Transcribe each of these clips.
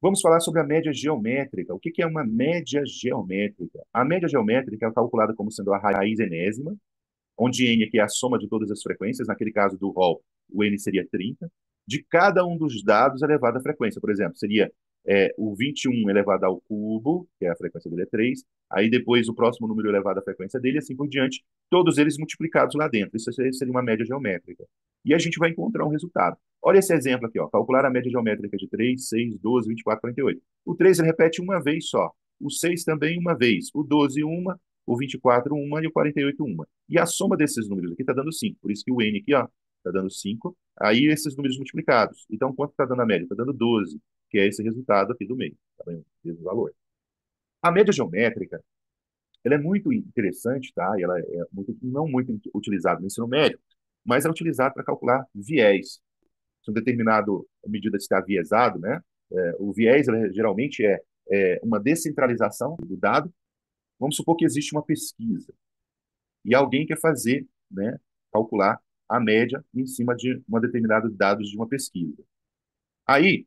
Vamos falar sobre a média geométrica. O que que é uma média geométrica? A média geométrica é calculada como sendo a raiz enésima, onde n aqui é a soma de todas as frequências, naquele caso do Hall, o n seria 30, de cada um dos dados elevado à frequência. Por exemplo, seria o 21 elevado ao cubo, que é a frequência dele é 3, aí depois o próximo número elevado à frequência dele, assim por diante, todos eles multiplicados lá dentro. Isso seria uma média geométrica. E a gente vai encontrar um resultado. Olha esse exemplo aqui, ó, calcular a média geométrica de 3, 6, 12, 24, 48. O 3 ele repete uma vez só, o 6 também uma vez, o 12 uma, o 24 uma e o 48 uma. E a soma desses números aqui está dando 5. Por isso que o n aqui está dando 5. Aí esses números multiplicados. Então, quanto está dando a média? Está dando 12, que é esse resultado aqui do meio. Tá bem? Esse valor. A média geométrica, ela é muito interessante, tá? E ela é não muito utilizada no ensino médio, mas é utilizada para calcular viés. Se um determinado medida está viesado, né? O viés, geralmente, é uma descentralização do dado. Vamos supor que existe uma pesquisa e alguém quer fazer, né, calcular a média em cima de uma determinada dados de uma pesquisa. Aí,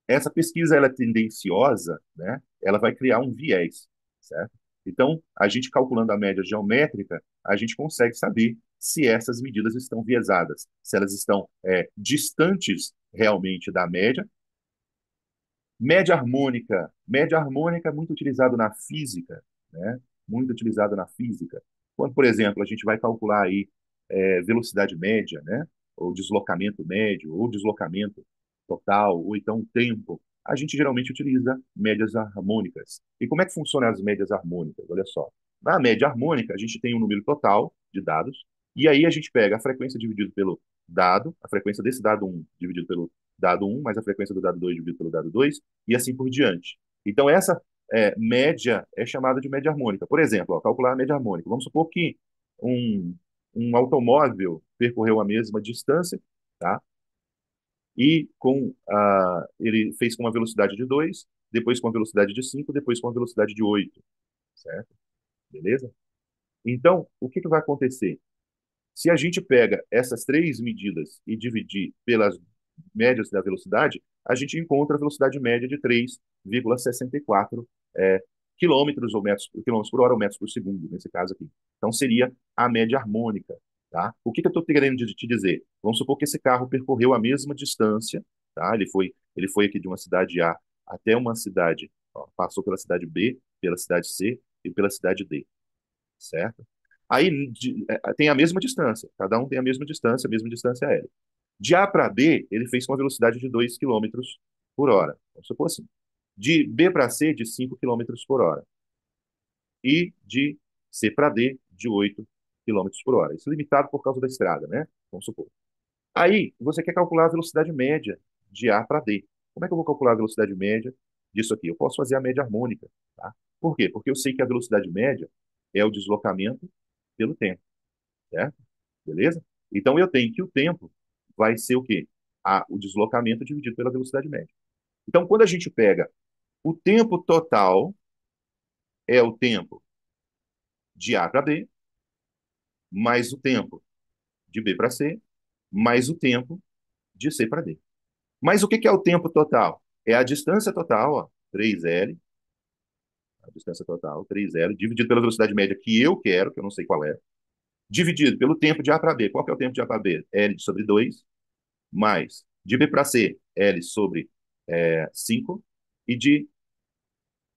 essa pesquisa ela é tendenciosa, né? Ela vai criar um viés, certo? Então, a gente calculando a média geométrica, a gente consegue saber se essas medidas estão viesadas, se elas estão distantes realmente da média. Média harmônica é muito utilizado na física, né? Muito utilizado na física. Quando, por exemplo, a gente vai calcular aí velocidade média, né? Ou deslocamento médio, ou deslocamento total, ou então tempo, a gente geralmente utiliza médias harmônicas. E como é que funcionam as médias harmônicas? Olha só. Na média harmônica, a gente tem um número total de dados, e aí a gente pega a frequência dividido pelo dado, a frequência desse dado um dividido pelo dado um mais a frequência do dado 2 dividido pelo dado 2 e assim por diante. Então, essa média é chamada de média harmônica. Por exemplo, ó, calcular a média harmônica. Vamos supor que um, um automóvel percorreu a mesma distância, tá? E ele fez com uma velocidade de 2, depois com uma velocidade de 5, depois com uma velocidade de 8, certo? Beleza? Então, o que que vai acontecer? Se a gente pega essas três medidas e dividir pelas médias da velocidade, a gente encontra a velocidade média de 3,64 quilômetros ou quilômetros por hora ou metros por segundo, nesse caso aqui. Então, seria a média harmônica. Tá? O que que eu estou querendo te dizer? Vamos supor que esse carro percorreu a mesma distância, tá? Ele foi aqui de uma cidade A até uma cidade, ó, passou pela cidade B, pela cidade C e pela cidade D, certo? Aí tem a mesma distância, cada um tem a mesma distância aérea. De A para B, ele fez com uma velocidade de 2 quilômetros por hora. Vamos supor assim. De B para C, de 5 quilômetros por hora. E de C para D, de 8 quilômetros por hora. Isso é limitado por causa da estrada, né? Vamos supor. Aí, você quer calcular a velocidade média de A para D. Como é que eu vou calcular a velocidade média disso aqui? Eu posso fazer a média harmônica. Tá? Por quê? Porque eu sei que a velocidade média é o deslocamento pelo tempo, certo? Beleza? Então, eu tenho que o tempo vai ser o quê? O deslocamento dividido pela velocidade média. Então, quando a gente pega o tempo total, é o tempo de A para B, mais o tempo de B para C, mais o tempo de C para D. Mas o que é o tempo total? É a distância total, ó, 3L, a distância total, 3L, dividido pela velocidade média que eu quero, que eu não sei qual é, dividido pelo tempo de A para B. Qual que é o tempo de A para B? L sobre 2, mais de B para C, L sobre 5, e de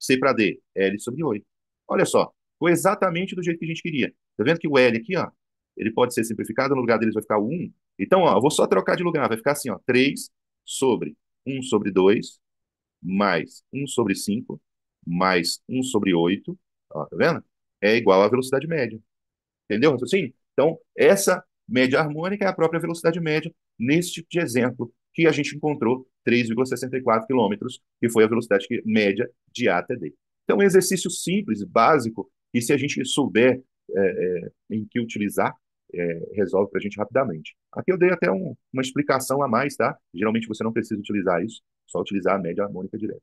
C para D, L sobre 8. Olha só, foi exatamente do jeito que a gente queria. Tá vendo que o L aqui, ó, ele pode ser simplificado, no lugar deles vai ficar o 1. Então, ó, eu vou só trocar de lugar, vai ficar assim, ó, 3 sobre 1 sobre 2, mais 1 sobre 5, mais 1 sobre 8, ó, tá vendo? É igual à velocidade média. Entendeu o raciocínio? Então, essa média harmônica é a própria velocidade média nesse tipo de exemplo que a gente encontrou 3,64 quilômetros, que foi a velocidade média de A até D. Então, é um exercício simples, básico, e se a gente souber em que utilizar, resolve para a gente rapidamente. Aqui eu dei até uma explicação a mais, tá? Geralmente você não precisa utilizar isso, só utilizar a média harmônica direta.